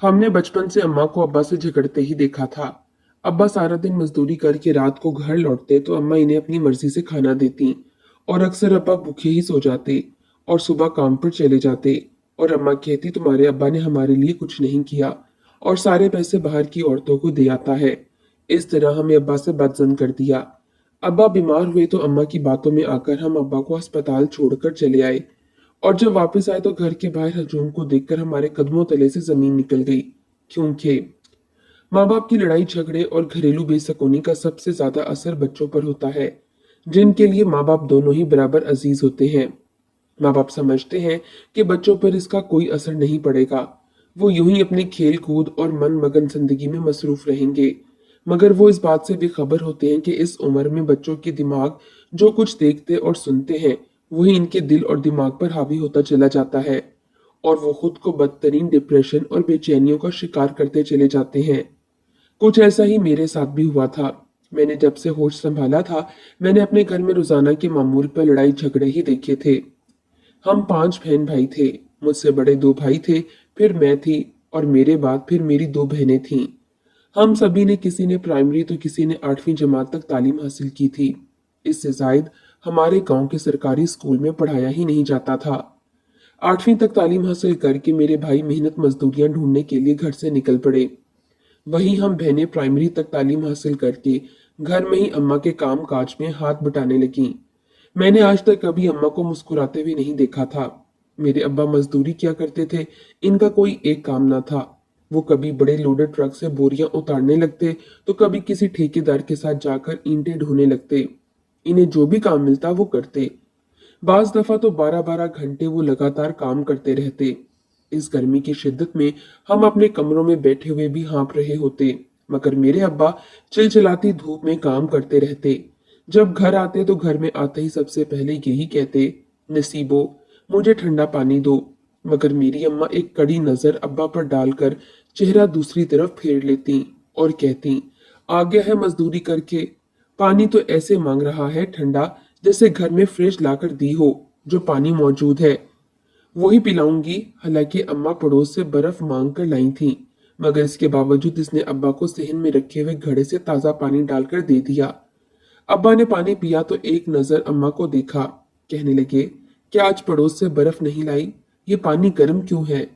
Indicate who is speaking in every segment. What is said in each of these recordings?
Speaker 1: हमने बचपन से अम्मा को अब्बा से झगड़ते ही देखा था। अब्बा सारा दिन मजदूरी करके रात को घर लौटते तो अम्मा इन्हें अपनी मर्जी से खाना देती और अक्सर अब्बा भूखे ही सो जाते और सुबह काम पर चले जाते और अम्मा कहती तुम्हारे अब्बा ने हमारे लिए कुछ नहीं किया और सारे पैसे बाहर की औरतों को दे आता है। इस तरह हमें अब्बा से बदजन कर दिया। अब्बा बीमार हुए तो अम्मा की बातों में आकर हम अब्बा को अस्पताल छोड़कर चले आए और जब वापस आए तो घर के बाहर हजूम को देखकर हमारे कदमों तले से जमीन निकल गई, क्योंकि माँ बाप की लड़ाई झगड़े और घरेलू बेसुकूनी का सबसे ज्यादा असर बच्चों पर होता है, जिनके लिए माँ बाप दोनों ही बराबर अजीज होते हैं। माँ बाप समझते हैं कि बच्चों पर इसका कोई असर नहीं पड़ेगा, वो यूं ही अपने खेल कूद और मन मगन जिंदगी में मसरूफ रहेंगे, मगर वो इस बात से बेखबर होते हैं कि इस उम्र में बच्चों के दिमाग जो कुछ देखते और सुनते हैं वही इनके दिल और दिमाग पर हावी होता चला जाता है और वो खुद को बदतरीन डिप्रेशन और बेचैनियों का शिकार करते चले जाते हैं। कुछ ऐसा ही मेरे साथ भी हुआ था। मैंने जब से होश संभाला था, मैंने अपने घर में रोजाना के मामूल पर लड़ाई झगड़े ही देखे थे। हम 5 बहन भाई थे। मुझसे बड़े 2 भाई थे, फिर मैं थी और मेरे बाद फिर मेरी 2 बहनें थीं। हम सभी ने किसी ने प्राइमरी तो किसी ने 8वीं जमात तक तालीम हासिल की थी। इससे जायद हमारे गांव के सरकारी स्कूल में पढ़ाया ही नहीं जाता था। 8वीं तक तालीम हासिल करके मेरे भाई मेहनत मजदूरियां ढूंढने के लिए घर से निकल पड़े। वहीं हम बहनें प्राइमरी तक तालीम हासिल करके घर में ही अम्मा के काम काज में हाथ बटाने लगी। मैंने आज तक कभी अम्मा को मुस्कुराते हुए नहीं देखा था। मेरे अब्बा मजदूरी किया करते थे, इनका कोई एक काम ना था। वो कभी बड़े लोडेड ट्रक से बोरियां उतारने लगते तो कभी किसी ठेकेदार के साथ जाकर ईंटें ढोने लगते। इन्हें जो भी काम मिलता वो करते। बाज दफा तो 12-12 घंटे वो लगातार काम करते रहते। इस गर्मी की शिद्दत में हम अपने कमरों में बैठे हुए भी हाँफ रहे होते, मगर मेरे अब्बा चिलचिलाती धूप में काम करते रहते। जब घर आते तो घर में आते ही सबसे पहले यही कहते, नसीबो मुझे ठंडा पानी दो। मगर मेरी अम्मा एक कड़ी नजर अब्बा पर डालकर चेहरा दूसरी तरफ फेर लेती और कहती, आ गया है मजदूरी करके, पानी तो ऐसे मांग रहा है ठंडा जैसे घर में फ्रिज लाकर दी हो, जो पानी मौजूद है वही पिलाऊंगी। हालांकि अम्मा पड़ोस से बर्फ मांग कर लाई थी, मगर इसके बावजूद इसने अब्बा को सहन में रखे हुए घड़े से ताजा पानी डालकर दे दिया। अब्बा ने पानी पिया तो एक नजर अम्मा को देखा, कहने लगे, क्या आज पड़ोस से बर्फ नहीं लाई? ये पानी गर्म क्यों है?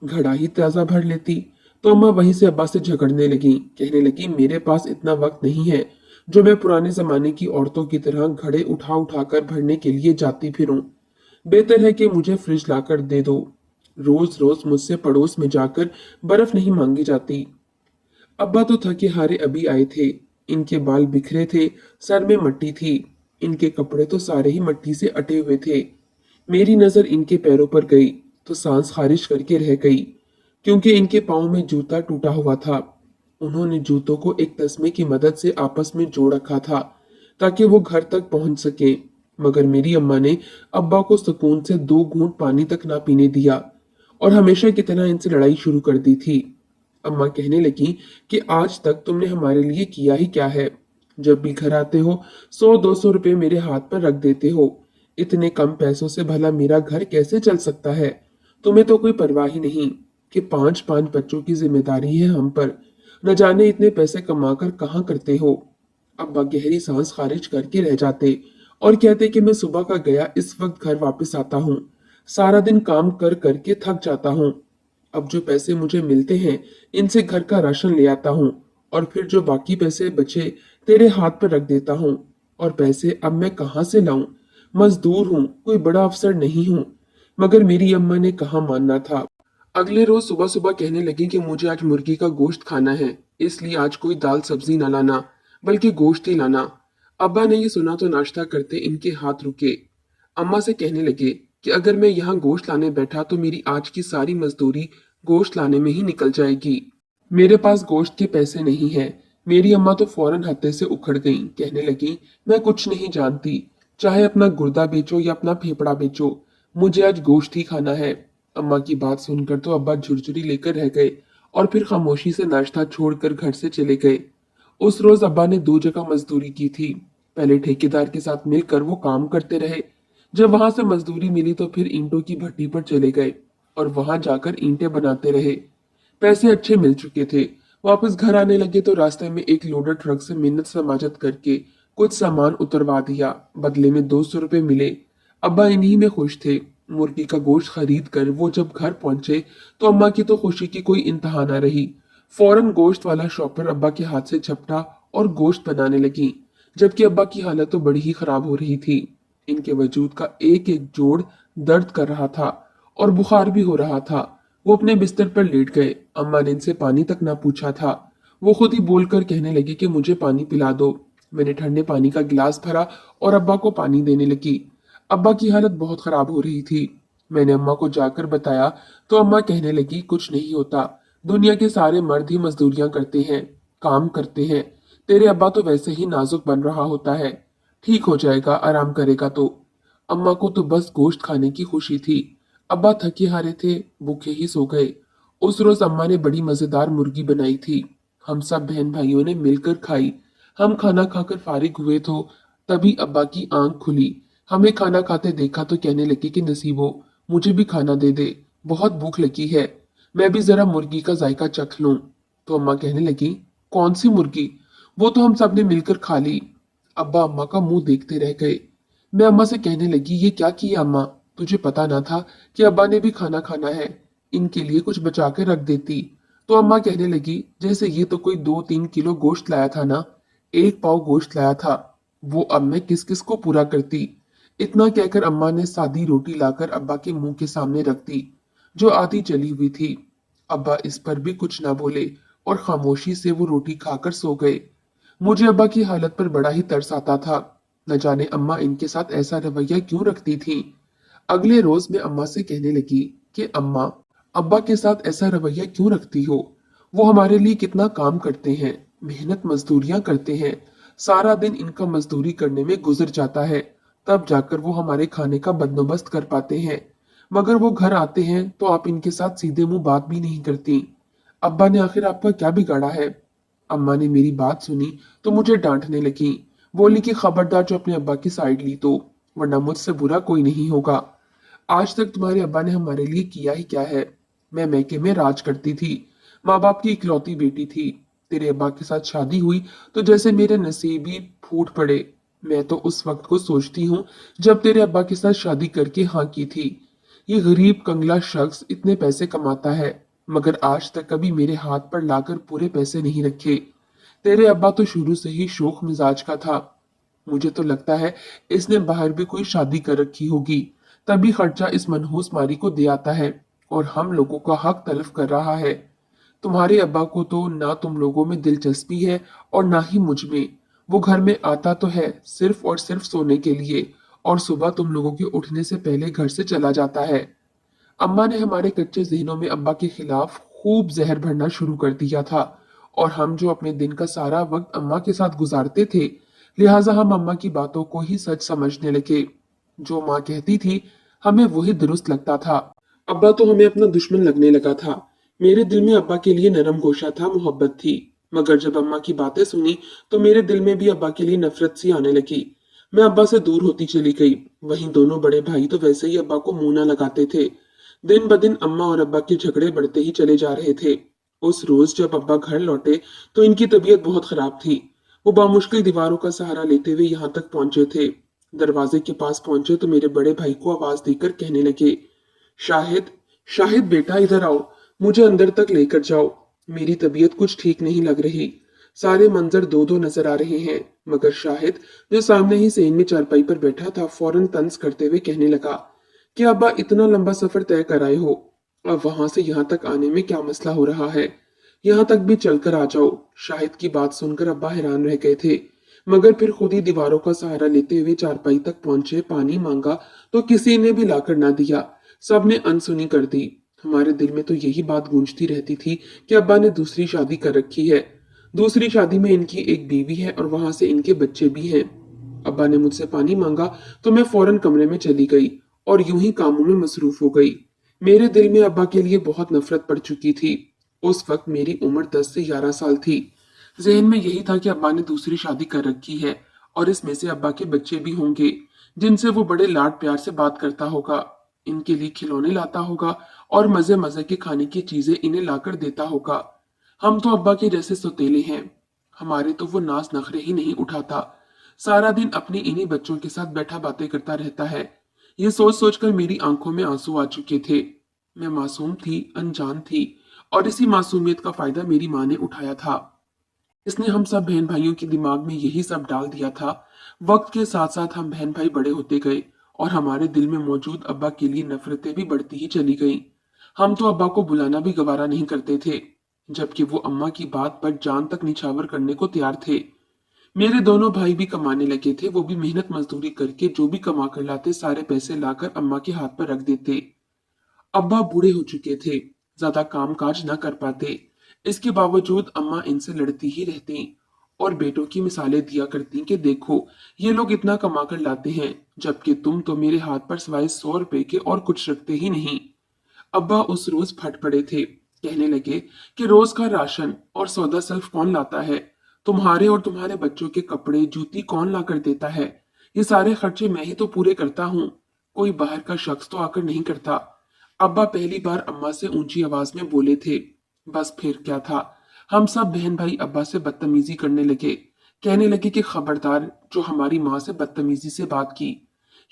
Speaker 1: घड़ा ही ताजा भर लेती। तो अम्मा वहीं से अब्बा से झगड़ने लगी, कहने लगी, मेरे पास इतना वक्त नहीं है जो मैं पुराने जमाने की औरतों की तरह घड़े उठा उठा कर भरने के लिए जाती फिरूं। बेहतर है कि मुझे फ्रिज लाकर दे दो। रोज रोज मुझसे पड़ोस में जाकर बर्फ नहीं मांगी जाती। अब्बा तो थके हारे अभी आए थे। इनके बाल बिखरे थे, सर में मट्टी थी, इनके कपड़े तो सारे ही मट्टी से अटे हुए थे। मेरी नजर इनके पैरों पर गई तो सांस खारिश करके रह गई, क्योंकि इनके पाँव में जूता टूटा हुआ था। उन्होंने जूतों को एक तस्मे की मदद से आपस में जोड़ रखा था ताकि वो घर तक पहुंच सके, मगर मेरी अम्मा ने अब्बा को सुकून से 2 घूंट पानी तक ना पीने दिया और हमेशा की तरह इनसे लड़ाई शुरू कर दी थी। अम्मा कहने लगी कि आज तक तुमने हमारे लिए किया ही क्या है? जब भी घर आते हो 100-200 रुपए मेरे हाथ पर रख देते हो। इतने कम पैसों से भला मेरा घर कैसे चल सकता है? तुम्हें तो कोई परवाह ही नहीं कि 5-5 बच्चों की जिम्मेदारी है हम पर। न जाने इतने पैसे कमाकर कहाँ करते हो। अब्बा गहरी सांस खारिज करके रह जाते और कहते कि मैं सुबह का गया इस वक्त घर वापस आता हूँ। सारा दिन काम कर करके थक जाता हूँ। अब जो पैसे मुझे मिलते हैं इनसे घर का राशन ले आता हूँ और फिर जो बाकी पैसे बचे तेरे हाथ पर रख देता हूँ। और पैसे अब मैं कहाँ से लाऊं? मजदूर हूँ, कोई बड़ा अफसर नहीं हूँ। मगर मेरी अम्मा ने कहाँ मानना था। अगले रोज सुबह सुबह कहने लगी कि मुझे आज मुर्गी का गोश्त खाना है, इसलिए आज कोई दाल सब्जी ना लाना बल्कि गोश्त ही लाना। अब्बा ने ये सुना तो नाश्ता करते इनके हाथ रुके। अम्मा से कहने लगे कि अगर मैं यहाँ गोश्त लाने बैठा तो मेरी आज की सारी मजदूरी गोश्त लाने में ही निकल जाएगी। मेरे पास गोश्त के पैसे नहीं है। मेरी अम्मा तो फौरन हत्थे से उखड़ गईं, कहने लगी, मैं कुछ नहीं जानती, चाहे अपना गुर्दा बेचो या अपना फेफड़ा बेचो, मुझे आज गोश्त ही खाना है। अम्मा की बात सुनकर तो अब्बा झुरझुरी लेकर रह गए और फिर खामोशी से नाश्ता छोड़कर घर से चले गए। उस रोज अब्बा ने 2 जगह मजदूरी की थी। पहले ठेकेदार के साथ मिलकर वो काम करते रहे। जब वहां से मजदूरी मिली तो फिर ईंटों की भट्टी पर चले गए और वहां जाकर ईंटें बनाते रहे। पैसे अच्छे मिल चुके थे। वापस घर आने लगे तो रास्ते में एक लोडर ट्रक से मिन्नत समाजत करके कुछ सामान उतरवा दिया। बदले में 200 रुपये मिले। अब्बा इन्हीं में खुश थे। मुर्गी का गोश्त खरीद कर वो जब घर पहुंचे तो अम्मा की तो खुशी की कोई इंतहा न रही। फौरन गोश्त वाला शॉपर अब्बा के हाथ से झपटा और गोश्त बनाने लगी, जबकि अब्बा की हालत तो बड़ी ही खराब हो रही थी। इनके वजूद का एक एक जोड़ दर्द कर रहा था और बुखार भी हो रहा था। वो अपने बिस्तर पर लेट गए। अम्मा ने इनसे पानी तक ना पूछा था। वो खुद ही बोलकर कहने लगे कि मुझे पानी पिला दो। मैंने ठंडे पानी का गिलास भरा और अब्बा को पानी देने लगी। अब्बा की हालत बहुत खराब हो रही थी। मैंने अम्मा को जाकर बताया तो अम्मा कहने लगी, कुछ नहीं होता। दुनिया के सारे मर्द ही मजदूरियां करते हैं, काम करते हैं। तेरे अब्बा तो वैसे ही नाजुक बन रहा होता है। ठीक हो जाएगा, आराम करेगा तो। अम्मा को तो बस गोश्त खाने की खुशी थी। अब्बा थके हारे थे, भूखे ही सो गए। उस रोज अम्मा ने बड़ी मजेदार मुर्गी बनाई थी। हम सब बहन भाइयों ने मिलकर खाई। हम खाना खाकर फारिग हुए तो तभी अब्बा की आंख खुली। हमें खाना खाते देखा तो कहने लगे कि नसीबो, मुझे भी खाना दे दे, बहुत भूख लगी है। मैं भी जरा मुर्गी का जायका चख लूं। तो अम्मा कहने लगी, कौन सी मुर्गी? वो तो हम सब ने मिलकर खा ली। अब्बा अम्मा का मुंह देखते रह गए। मैं अम्मा से कहने लगी, ये क्या किया अम्मा? तुझे पता ना था कि अब्बा ने भी खाना खाना है? इनके लिए कुछ बचा के रख देती। तो अम्मा कहने लगी, जैसे ये तो कोई 2-3 किलो गोश्त लाया था ना, 1 पाव गोश्त लाया था, वो अब मैं किस किस को पूरा करती। इतना कहकर अम्मा ने सादी रोटी लाकर अब्बा के मुंह के सामने रख दी, जो आधी जली हुई थी। अब्बा इस पर भी कुछ ना बोले और खामोशी से वो रोटी खाकर सो गए। मुझे अब्बा की हालत पर बड़ा ही तरस आता था। न जाने अम्मा इनके साथ ऐसा रवैया क्यों रखती थी। अगले रोज मैं अम्मा से कहने लगी कि अम्मा, अब्बा के साथ ऐसा रवैया क्यों रखती हो? वो हमारे लिए कितना काम करते हैं, मेहनत मजदूरियां करते हैं। सारा दिन इनका मजदूरी करने में गुजर जाता है, तब जाकर वो हमारे खाने का बंदोबस्त कर पाते हैं। मगर वो घर आते हैं तो आप इनके साथ सीधे मुंह बात भी नहीं करती। अब्बा ने आखिर आपका क्या बिगाड़ा है? अम्मा ने मेरी बात सुनी तो मुझे डांटने लगी। बोली कि खबरदार जो अपने अब्बा की साइड ली तो, वरना मुझसे बुरा कोई नहीं होगा। आज तक तुम्हारे अब्बा ने हमारे लिए किया ही क्या है? मैं मैके में राज करती थी, माँ बाप की इकलौती बेटी थी। तेरे अब्बा के साथ शादी हुई तो जैसे मेरे नसीब ही फूट पड़े। मैं तो उस वक्त को सोचती हूँ जब तेरे अब्बा के साथ शादी करके हाँ की थी। ये गरीब कंगला शख्स इतने पैसे कमाता है, मगर आज तक कभी मेरे हाथ पर लाकर पूरे पैसे नहीं रखे। तेरे अब्बा तो शुरू से ही शोख मिजाज का था। मुझे तो लगता है इसने बाहर भी कोई शादी कर रखी होगी, तभी खर्चा इस मनहूस मारी को दे आता है और हम लोगों का हक तलफ कर रहा है। तुम्हारे अब्बा को तो ना तुम लोगों में दिलचस्पी है और ना ही मुझ में। वो घर में आता तो है सिर्फ और सिर्फ सोने के लिए, और सुबह तुम लोगों के उठने से पहले घर से चला जाता है। अम्मा ने हमारे कच्चे जहनों में अब्बा के खिलाफ खूब जहर भरना शुरू कर दिया था, और हम जो अपने दिन का सारा वक्त अम्मा के साथ गुजारते थे, लिहाजा हम अम्मा की बातों को ही सच समझने लगे। जो माँ कहती थी हमें वही दुरुस्त लगता था। अब्बा तो हमें अपना दुश्मन लगने लगा था। मेरे दिल में अब्बा के लिए नरम गोशा था, मोहब्बत थी। मगर जब अम्मा की बातें सुनी तो मेरे दिल में भी अब्बा के लिए नफरत सी आने लगी। मैं अब्बा से दूर होती चली गई। वहीं दोनों बड़े भाई तो वैसे ही अब्बा को मुंह न लगाते थे। दिन ब दिन अम्मा और अब्बा के झगड़े बढ़ते ही चले जा रहे थे। उस रोज जब अब्बा घर लौटे तो इनकी तबीयत बहुत खराब थी। वो बामुश्किल दीवारों का सहारा लेते हुए यहाँ तक पहुंचे थे। दरवाजे के पास पहुंचे तो मेरे बड़े भाई को आवाज देकर कहने लगे, शाहिद, शाहिद बेटा इधर आओ, मुझे अंदर तक लेकर जाओ। मेरी तबीयत कुछ ठीक नहीं लग रही। सारे मंजर दो दो नजर आ रहे हैं। मगर शाहिद, जो सामने ही सेन में चारपाई पर बैठा था, फौरन तंज करते हुए कहने लगा कि अब्बा इतना लंबा सफर तय कर आए हो, अब वहां से यहाँ तक आने में क्या मसला हो रहा है? यहाँ तक भी चलकर आ जाओ। शाहिद की बात सुनकर अब्बा हैरान रह गए थे, मगर फिर खुद ही दीवारों का सहारा लेते हुए चारपाई तक पहुंचे। पानी मांगा तो किसी ने भी लाकर ना दिया। सबने अनसुनी कर दी। हमारे दिल में तो यही बात गूंजती रहती थी कि अब्बा ने दूसरी शादी कर रखी है। दूसरी शादी में इनकी एक बीवी है और वहां से इनके बच्चे भी हैं। अब्बा ने मुझसे पानी मांगा तो मैं फौरन कमरे में चली गई और यूं ही कामों में मसरूफ हो गई। मेरे दिल में अब्बा के लिए बहुत नफरत पड़ चुकी थी। उस वक्त मेरी उम्र 10 से 11 साल थी। जहन में यही था कि अब्बा ने दूसरी शादी कर रखी है और इसमें से अब्बा के बच्चे भी होंगे, जिनसे वो बड़े लाड प्यार से बात करता होगा, इनके लिए खिलौने लाता होगा और मजे मजे के खाने की चीजें इन्हें लाकर देता होगा। हम तो अब्बा के जैसे सौतेले हैं, हमारे तो वो नाज नखरे ही नहीं उठाता। सारा दिन अपनी इन्हीं बच्चों के साथ बैठा बातें करता रहता है। ये सोच सोचकर मेरी आंखों में आंसू आ चुके थे। मैं मासूम थी, अनजान थी, और इसी मासूमियत का फायदा मेरी माँ ने उठाया था। इसने हम सब बहन भाइयों के दिमाग में यही सब डाल दिया था। वक्त के साथ साथ हम बहन भाई बड़े होते गए और हमारे दिल में मौजूद अब्बा के लिए नफरतें भी बढ़ती ही चली गईं। हम तो अब्बा को बुलाना भी गवारा नहीं करते थे, जबकि वो अम्मा की बात पर जान तक निछावर करने को तैयार थे। मेरे दोनों भाई भी कमाने लगे थे, वो भी मेहनत मजदूरी करके जो भी कमा कर लाते सारे पैसे लाकर अम्मा के हाथ पर रख देते। अब्बा बूढ़े हो चुके थे, ज्यादा काम काज न कर पाते। इसके बावजूद अम्मा इनसे लड़ती ही रहती और बेटों की मिसालें दिया करती कि देखो ये लोग इतना कमा कर लाते हैं, जबकि तुम तो मेरे हाथ पर सिवाय 100 रुपए के और कुछ रखते ही नहीं। अब्बा उस रोज फट पड़े थे, कहने लगे कि रोज का राशन और सौदा सल्फ कौन लाता है? तुम्हारे और तुम्हारे बच्चों के कपड़े जूती कौन ला कर देता है? ये सारे खर्चे मैं ही तो पूरे करता हूँ, कोई बाहर का शख्स तो आकर नहीं करता। अब्बा पहली बार अम्मा से ऊंची आवाज में बोले थे। बस फिर क्या था, हम सब बहन भाई अब्बा से बदतमीजी करने लगे। कहने लगे कि खबरदार जो हमारी माँ से बदतमीजी से बात की,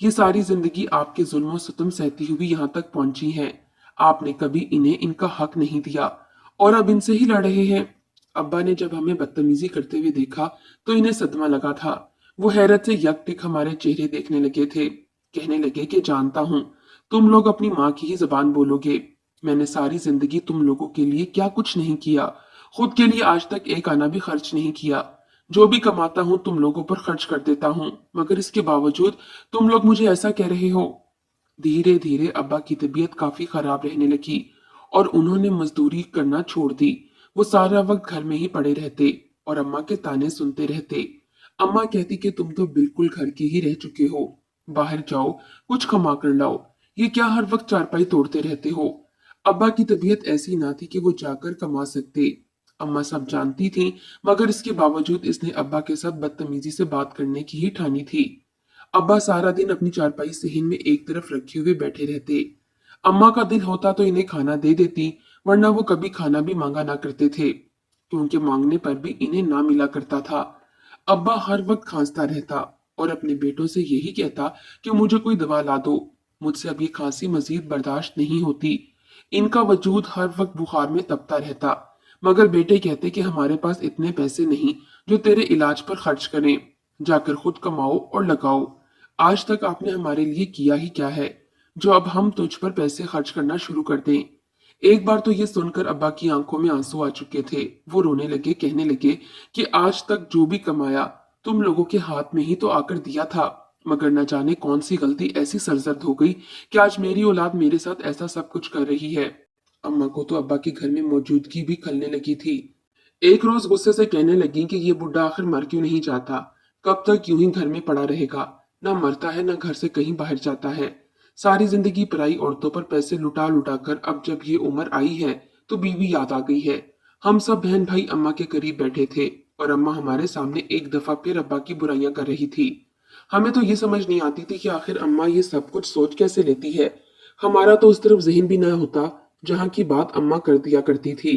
Speaker 1: ये सारी जिंदगी आपके जुल्म सितम सहती हुई यहाँ तक पहुंची हैं। आपने कभी इन्हें इनका हक नहीं दिया और अब इनसे ही लड़ रहे हैं। अब्बा ने जब हमें बदतमीजी करते हुए देखा तो इन्हें सदमा लगा था। वो हैरत से यकटिक हमारे चेहरे देखने लगे थे। कहने लगे कि जानता हूं तुम लोग अपनी माँ की ही जबान बोलोगे। मैंने सारी जिंदगी तुम लोगों के लिए क्या कुछ नहीं किया, खुद के लिए आज तक एक आना भी खर्च नहीं किया। जो भी कमाता हूँ तुम लोगों पर खर्च कर देता हूँ, मगर इसके बावजूद तुम लोग मुझे ऐसा कह रहे हो। धीरे धीरे अब्बा की तबीयत काफी खराब रहने लगी और उन्होंने मजदूरी करना छोड़ दी। वो सारा वक्त घर में ही पड़े रहते और अम्मा के ताने सुनते रहते। अम्मा कहती कि तुम तो बिल्कुल घर के ही रह चुके हो, बाहर जाओ, कुछ कमा कर लाओ, ये क्या हर वक्त चारपाई तोड़ते रहते हो। अब्बा की तबीयत ऐसी ना थी कि वो जाकर कमा सकते। अम्मा सब जानती थी, मगर इसके बावजूद इसने अब्बा के साथ बदतमीजी से बात करने की ही ठानी थी। अब्बा सारा दिन अपनी चारपाई सेहन में एक तरफ रखे हुए बैठे रहते। अम्मा का दिल होता तो इन्हें खाना दे देती, वरना वो कभी खाना भी मांगा ना करते थे, क्योंकि मांगने पर भी इन्हें ना मिला करता था। अब्बा हर वक्त खांसता रहता और अपने बेटों से यही कहता कि मुझे कोई दवा ला दो, मुझसे अब ये खांसी मजीद बर्दाश्त नहीं होती। इनका वजूद हर वक्त बुखार में तपता रहता, मगर बेटे कहते कि हमारे पास इतने पैसे नहीं जो तेरे इलाज पर खर्च करें, जाकर खुद कमाओ और लगाओ। आज तक आपने हमारे लिए किया ही क्या है जो अब हम तुझ पर पैसे खर्च करना शुरू कर दें। एक बार तो ये सुनकर अब्बा की आंखों में आंसू आ चुके थे। वो रोने लगे, कहने लगे कि आज तक जो भी कमाया तुम लोगों के हाथ में ही तो आकर दिया था, मगर न जाने कौन सी गलती ऐसी सरजद हो गई कि आज मेरी औलाद मेरे साथ ऐसा सब कुछ कर रही है। अम्मा को तो अब्बा के घर में मौजूदगी भी खलने लगी थी। एक रोज गुस्से से कहने लगी कि ये बुढ़ा आखिर मर क्यों नहीं जाता, कब तक यूं ही घर में पड़ा रहेगा, ना मरता है ना घर से कहीं बाहर जाता है। सारी जिंदगी पराई औरतों पर पैसे लुटा लुटा कर अब जब ये उम्र आई है तो बीवी याद आ गई है। हम सब बहन भाई अम्मा के करीब बैठे थे और अम्मा हमारे सामने एक दफा फिर अब्बा की बुराइयां कर रही थी। हमें तो ये समझ नहीं आती थी कि आखिर अम्मा ये सब कुछ सोच कैसे लेती है। हमारा तो उस तरफ जहन भी न होता जहाँ की बात अम्मा कर दिया करती थी।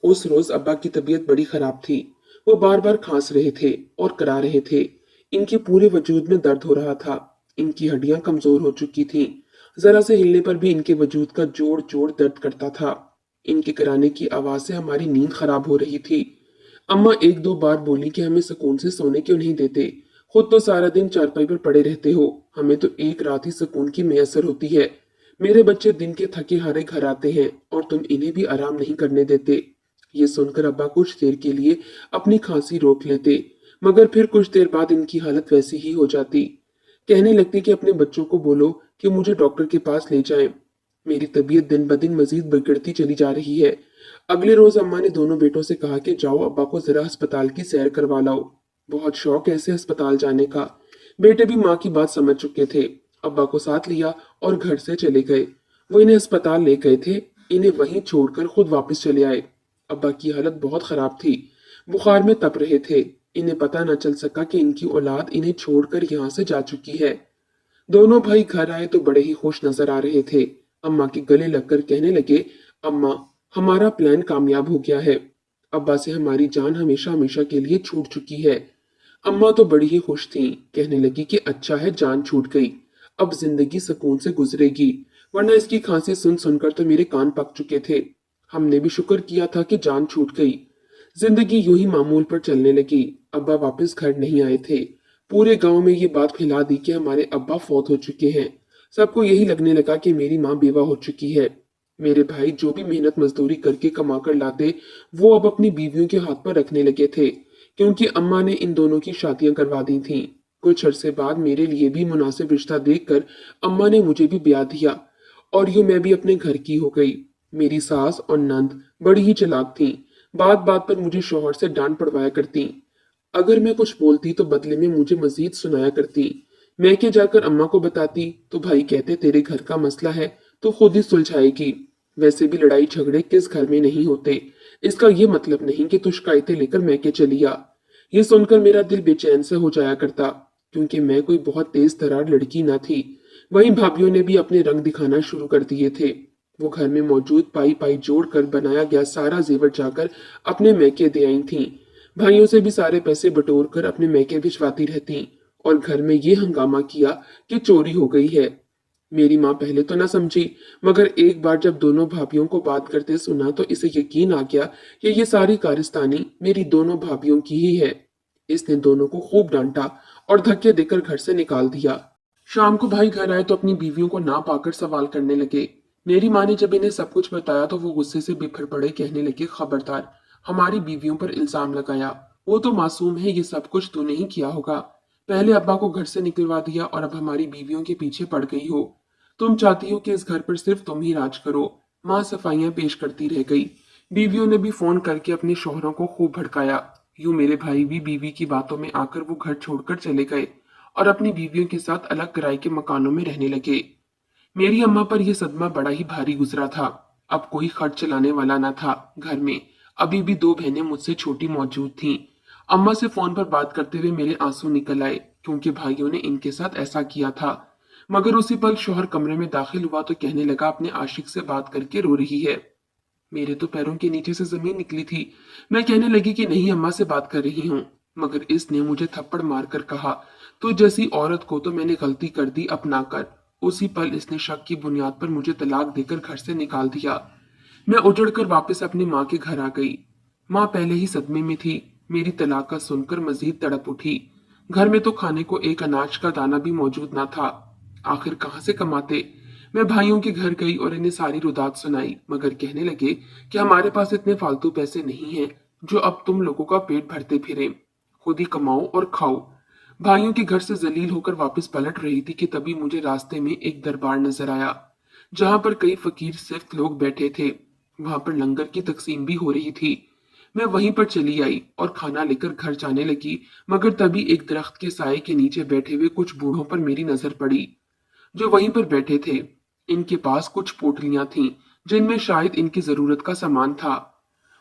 Speaker 1: उस रोज अब्बा की तबीयत बड़ी खराब थी। वो बार बार खांस रहे थे और करा रहे थे। इनके पूरे वजूद में दर्द हो रहा था। इनकी हड्डियां कमजोर हो चुकी थीं। जरा से हिलने पर भी इनके वजूद का जोड़ जोड़ दर्द करता था। इनके कराने की आवाज से हमारी नींद खराब हो रही थी। अम्मा एक दो बार बोली कि हमें सुकून से सोने क्यों नहीं देते, खुद तो सारा दिन चारपाई पर पड़े रहते हो, हमें तो एक रात ही सुकून की मैसर होती है। मेरे बच्चे दिन के थके हारे घर आते हैं और तुम इन्हें भी आराम नहीं करने देते। ये सुनकर अब्बा कुछ देर के लिए अपनी खांसी रोक लेते, मगर फिर कुछ देर बाद इनकी हालत वैसी ही हो जाती। कहने लगती कि अपने बच्चों को बोलो कि मुझे डॉक्टर के पास ले जाएं। मेरी तबीयत दिन ब दिन मजीद बिगड़ती चली जा रही है। अगले रोज अम्मा ने दोनों बेटों से कहा कि जाओ अब्बा को जरा अस्पताल की सैर करवा लाओ। बहुत शौक है ऐसे अस्पताल जाने का। बेटे भी माँ की बात समझ चुके थे। अब्बा को साथ लिया और घर से चले गए। वो इन्हें अस्पताल ले गए थे, इन्हें वहीं छोड़कर खुद वापस चले आए। अब्बा की हालत बहुत खराब थी, बुखार में तप रहे थे। इन्हें पता न चल सका कि इनकी औलाद इन्हें छोड़कर यहाँ से जा चुकी है। दोनों भाई घर आए तो बड़े ही खुश नजर आ रहे थे। अम्मा के गले लगकर कहने लगे, अम्मा, हमारा प्लान कामयाब हो गया है। अब्बा से हमारी जान हमेशा हमेशा के लिए छूट चुकी है। अम्मा तो बड़ी ही खुश थीं, कहने लगी कि अच्छा है जान छूट गई, अब जिंदगी सुकून से गुजरेगी, वरना इसकी खांसी सुन सुनकर तो मेरे कान पक चुके थे। हमने भी शुक्र किया था कि जान छूट गई। जिंदगी यूं ही मामूल पर चलने लगी। अब्बा वापस घर नहीं आए थे। पूरे गांव में ये बात फैला दी कि हमारे अब्बा फौत हो चुके हैं। सबको यही लगने लगा कि मेरी माँ बेवा हो चुकी है। मेरे भाई जो भी मेहनत मजदूरी करके कमा कर लाते, वो अब अपनी बीवियों के हाथ पर रखने लगे थे, क्योंकि अम्मा ने इन दोनों की शादियां करवा दी थीं। कुछ अरसे बाद मेरे लिए भी मुनासिब रिश्ता देखकर अम्मा ने मुझे भी ब्याह दिया, और यूं मैं भी अपने घर की हो गई। मेरी सास और नंद बड़ी ही चालाक थीं। बात बात पर मुझे शौहर से डांट पड़वाया करती। अगर मैं कुछ बोलती तो बदले में मुझे मजीद सुनाया करती। मैं के जाकर अम्मा को बताती तो भाई कहते तेरे घर का मसला है तो खुद ही सुलझाएगी। वैसे भी लड़ाई झगड़े किस घर में नहीं होते। इसका ये मतलब नहीं कि तू शिकायतें लेकर मैके चली आ। ये सुनकर मेरा दिल बेचैन सा हो जाया करता, क्योंकि मैं कोई बहुत तेज तरार लड़की ना थी। वहीं भाभीियों ने भी अपने रंग दिखाना शुरू कर दिए थे। वो घर में मौजूद पाई पाई जोड़कर बनाया गया सारा जेवर जाकर अपने मैके दे आई थीं। भाइयों से भी सारे पैसे बटोर कर अपने मैके भिजवाती रहती, और घर में ये हंगामा किया कि चोरी हो गई है। मेरी माँ पहले तो ना समझी, मगर एक बार जब दोनों भाभीियों को बात करते सुना तो इसे यकीन आ गया कि ये सारी कारस्तानी मेरी दोनों भाभीियों की ही है। इसने दोनों को खूब डांटा और धक्के देकर घर से निकाल दिया। शाम को भाई घर आए तो अपनी बीवियों को ना पाकर सवाल करने लगे। मेरी माँ ने जब इन्हें सब कुछ बताया तो वो गुस्से से बिफर पड़े, कहने लगे, खबरदार, हमारी बीवियों पर इल्जाम लगाया। वो तो मासूम है, ये सब कुछ तूने ही किया होगा। पहले अब्बा को घर से निकलवा दिया और अब हमारी बीवियों के पीछे पड़ गई हो। तुम चाहती हो कि इस घर पर सिर्फ तुम ही राज करो। माँ सफाइयां पेश करती रह गई। बीवियों ने भी फोन करके अपने शौहरों को खूब भड़काया। यूं मेरे भाई भी बीवी की बातों में आकर वो घर छोड़कर चले गए और अपनी बीवियों के साथ अलग किराए के मकानों में रहने लगे। मेरी अम्मा पर यह सदमा बड़ा ही भारी गुजरा था। अब कोई खर्च चलाने वाला न था घर में। अभी भी दो बहनें मुझसे छोटी मौजूद थीं। अम्मा से फोन पर बात करते हुए मेरे आंसू निकल आए, क्योंकि भाइयों ने इनके साथ ऐसा किया था। मगर उसी पल शौहर कमरे में दाखिल हुआ तो कहने लगा, अपने आशिक से बात करके रो रही है। मेरे तो पैरों के नीचे से जमीन निकली थी। मैं कहने लगी कि नहीं, अम्मा से बात कर रही हूँ। मगर इसने मुझे थप्पड़ मारकर कहा, तो जैसी औरत को तो मैंने गलती कर दी अपना कर। उसी पल इसने शक की बुनियाद पर मुझे तलाक देकर घर से निकाल दिया। मैं उजड़कर वापस अपनी माँ के घर आ गई। माँ पहले ही सदमे में थी। मेरी तलाक का सुनकर मजीद तड़प उठी। घर में तो खाने को एक अनाज का दाना भी मौजूद ना था। आखिर कहाँ से कमाते। मैं भाइयों के घर गई और इन्हें सारी रुदात सुनाई, मगर कहने लगे कि हमारे पास इतने फालतू पैसे नहीं हैं जो अब तुम लोगों का पेट भरते फिरे। खुद ही कमाओ और खाओ। भाइयों के घर से जलील होकर वापस पलट रही थी कि तभी मुझे रास्ते में एक दरबार नजर आया, जहां पर कई फकीर सिर्फ लोग बैठे थे। वहां पर लंगर की तकसीम भी हो रही थी। मैं वहीं पर चली आई और खाना लेकर घर जाने लगी, मगर तभी एक दरख्त के साए के नीचे बैठे हुए कुछ बूढ़ों पर मेरी नजर पड़ी, जो वहीं पर बैठे थे। इनके पास कुछ पोटलियां थीं, जिनमें शायद इनकी जरूरत का सामान था।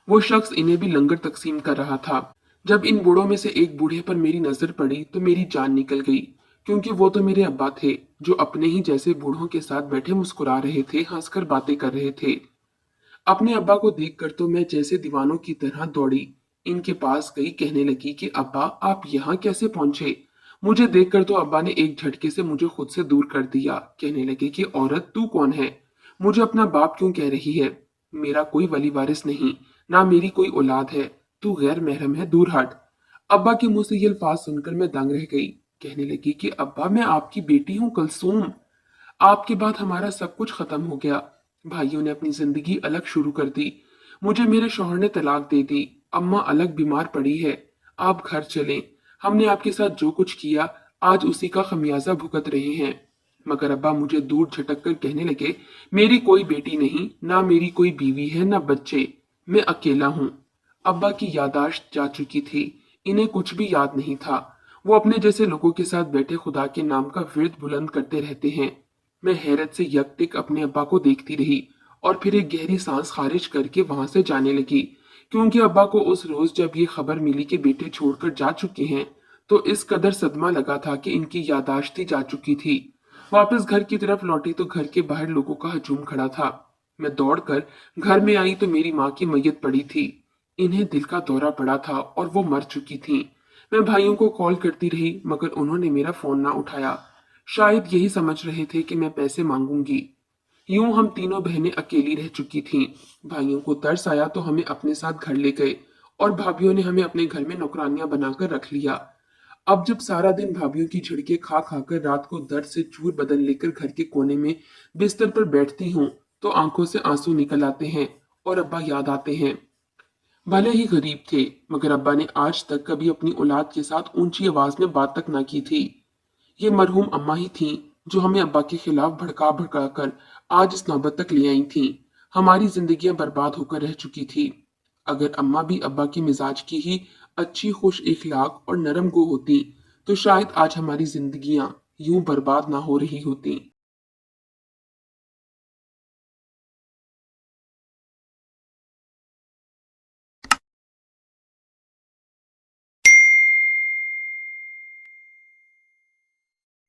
Speaker 1: वो शख्स इन्हें भी लंगर तकसीम कर रहा था। जब इन बूढ़ों में से एक बूढ़े पर मेरी नजर पड़ी तो मेरी जान निकल गई, क्योंकि वो तो मेरे अब्बा थे, जो अपने ही जैसे बूढ़ों के साथ बैठे मुस्कुरा रहे थे, हंसकर बातें कर रहे थे। अपने अब्बा को देखकर तो मैं जैसे दीवानों की तरह दौड़ी, इनके पास गई, कहने लगी कि अब्बा, आप यहाँ कैसे पहुंचे। मुझे देखकर तो अब्बा ने एक झटके से मुझे खुद से दूर कर दिया। कहने लगे कि औरत, तू कौन है, मुझे अपना बाप क्यों कह रही है। मेरा कोई वली वारिस नहीं, ना मेरी कोई औलाद है। तू गैर महरम है, दूर हट। अब्बा के मुंह से ये अल्फाज सुनकर मैं दंग रह गई। कहने लगी कि अब्बा, मैं आपकी बेटी हूँ कुलसूम। आपके बाद हमारा सब कुछ खत्म हो गया। भाइयों ने अपनी जिंदगी अलग शुरू कर दी। मुझे मेरे शौहर ने तलाक दे दी। अम्मा अलग बीमार पड़ी है। आप घर चलें। हमने आपके साथ जो कुछ किया, आज उसी का खमियाजा भुगत रहे हैं। मगर अब्बा मुझे दूर झटक कर कहने लगे, मेरी कोई बेटी नहीं, ना मेरी कोई बीवी है, ना बच्चे। मैं अकेला हूँ। अब्बा की यादाश्त जा चुकी थी। इन्हें कुछ भी याद नहीं था। वो अपने जैसे लोगों के साथ बैठे खुदा के नाम का विर्द बुलंद करते रहते हैं। मैं हैरत से यकटिक अपने अब्बा को देखती रही और फिर एक गहरी सांस खारिज करके वहां से जाने लगी, क्योंकि अब्बा को उस रोज जब ये खबर मिली कि बेटे छोड़कर जा चुके हैं, तो इस कदर सदमा लगा था कि इनकी यादाश्त ही जा चुकी थी। वापस घर की तरफ लौटी तो घर के बाहर लोगों का हजूम खड़ा था। मैं दौड़कर घर में आई तो मेरी माँ की मैयत पड़ी थी। इन्हें दिल का दौरा पड़ा था और वो मर चुकी थी। मैं भाइयों को कॉल करती रही मगर उन्होंने मेरा फोन ना उठाया। शायद यही समझ रहे थे कि मैं पैसे मांगूंगी। यूं हम तीनों बहनें अकेली रह चुकी थीं। भाइयों को तरस आया तो हमें अपने साथ घर ले गए और भाभीियों ने हमें अपने घर में नौकरानियां बनाकर रख लिया। अब जब सारा दिन भाभीियों की झिड़के खा खाकर रात को दर्द से चूर बदन लेकर घर के कोने में बिस्तर पर बैठती हूँ तो आंखों से आंसू निकल आते हैं और अब्बा याद आते हैं। भले ही गरीब थे मगर अब्बा ने आज तक कभी अपनी औलाद के साथ ऊंची आवाज में बात तक ना की थी। ये मरहूम अम्मा ही थीं जो हमें अब्बा के खिलाफ भड़का भड़का कर आज इस नौबत तक ले आई थीं। हमारी जिंदगियां बर्बाद होकर रह चुकी थी। अगर अम्मा भी अब्बा की मिजाज की ही अच्छी खुश इखलाक और नरम गो होती तो शायद आज हमारी जिंदगियां यूं बर्बाद ना हो रही होती।